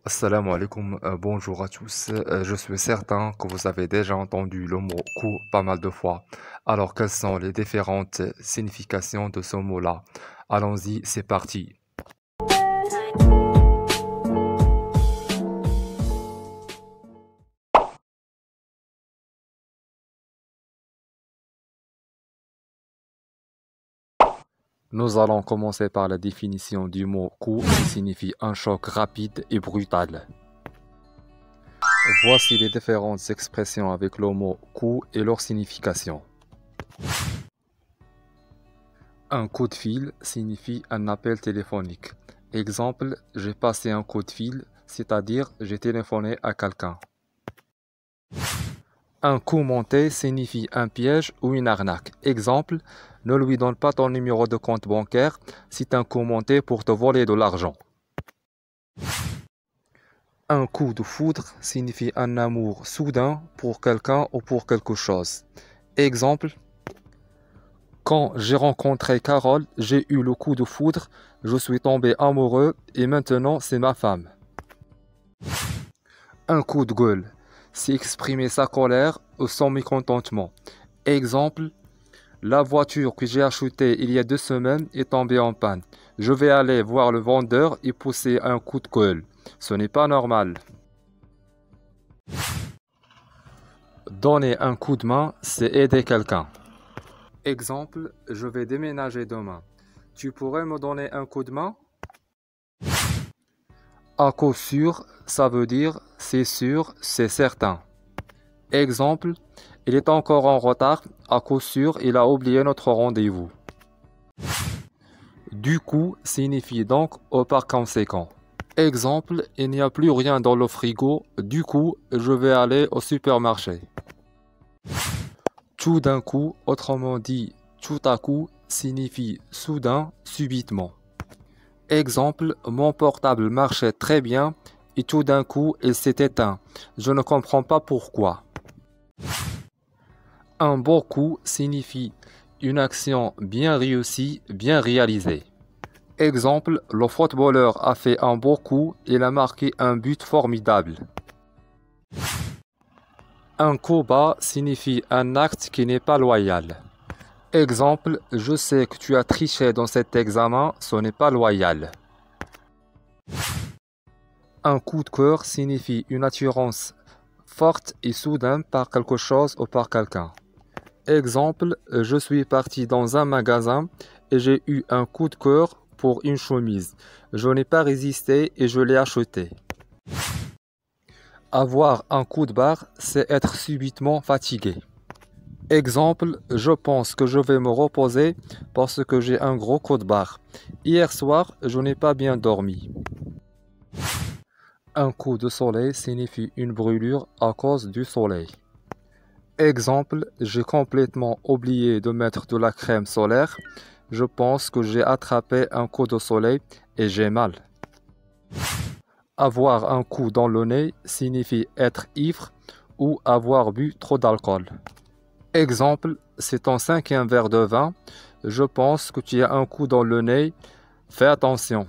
Assalamu alaikum, bonjour à tous. Je suis certain que vous avez déjà entendu le mot coup pas mal de fois. Alors, quelles sont les différentes significations de ce mot-là? Allons-y, c'est parti. Nous allons commencer par la définition du mot coup qui signifie un choc rapide et brutal. Voici les différentes expressions avec le mot coup et leur signification. Un coup de fil signifie un appel téléphonique. Exemple, j'ai passé un coup de fil, c'est-à-dire j'ai téléphoné à quelqu'un. Un coup monté signifie un piège ou une arnaque. Exemple, ne lui donne pas ton numéro de compte bancaire, c'est un coup monté pour te voler de l'argent. Un coup de foudre signifie un amour soudain pour quelqu'un ou pour quelque chose. Exemple, quand j'ai rencontré Carole, j'ai eu le coup de foudre, je suis tombé amoureux et maintenant c'est ma femme. Un coup de gueule, c'est exprimer sa colère ou son mécontentement. Exemple, la voiture que j'ai achetée il y a 2 semaines est tombée en panne. Je vais aller voir le vendeur et pousser un coup de gueule. Ce n'est pas normal. Donner un coup de main, c'est aider quelqu'un. Exemple, je vais déménager demain. Tu pourrais me donner un coup de main? À coup sûr, ça veut dire c'est sûr, c'est certain. Exemple, il est encore en retard, à coup sûr, il a oublié notre rendez-vous. Du coup signifie donc ou par conséquent. Exemple, il n'y a plus rien dans le frigo, du coup, je vais aller au supermarché. Tout d'un coup, autrement dit, tout à coup, signifie soudain, subitement. Exemple, mon portable marchait très bien et tout d'un coup, il s'est éteint. Je ne comprends pas pourquoi. Un beau coup signifie une action bien réussie, bien réalisée. Exemple, le footballeur a fait un beau coup, il a marqué un but formidable. Un coup bas signifie un acte qui n'est pas loyal. Exemple, je sais que tu as triché dans cet examen, ce n'est pas loyal. Un coup de cœur signifie une attirance forte et soudaine par quelque chose ou par quelqu'un. Exemple, je suis parti dans un magasin et j'ai eu un coup de cœur pour une chemise. Je n'ai pas résisté et je l'ai achetée. Avoir un coup de barre, c'est être subitement fatigué. Exemple, je pense que je vais me reposer parce que j'ai un gros coup de barre. Hier soir, je n'ai pas bien dormi. Un coup de soleil signifie une brûlure à cause du soleil. Exemple, j'ai complètement oublié de mettre de la crème solaire. Je pense que j'ai attrapé un coup de soleil et j'ai mal. Avoir un coup dans le nez signifie être ivre ou avoir bu trop d'alcool. Exemple, c'est ton 5e verre de vin. Je pense que tu as un coup dans le nez. Fais attention.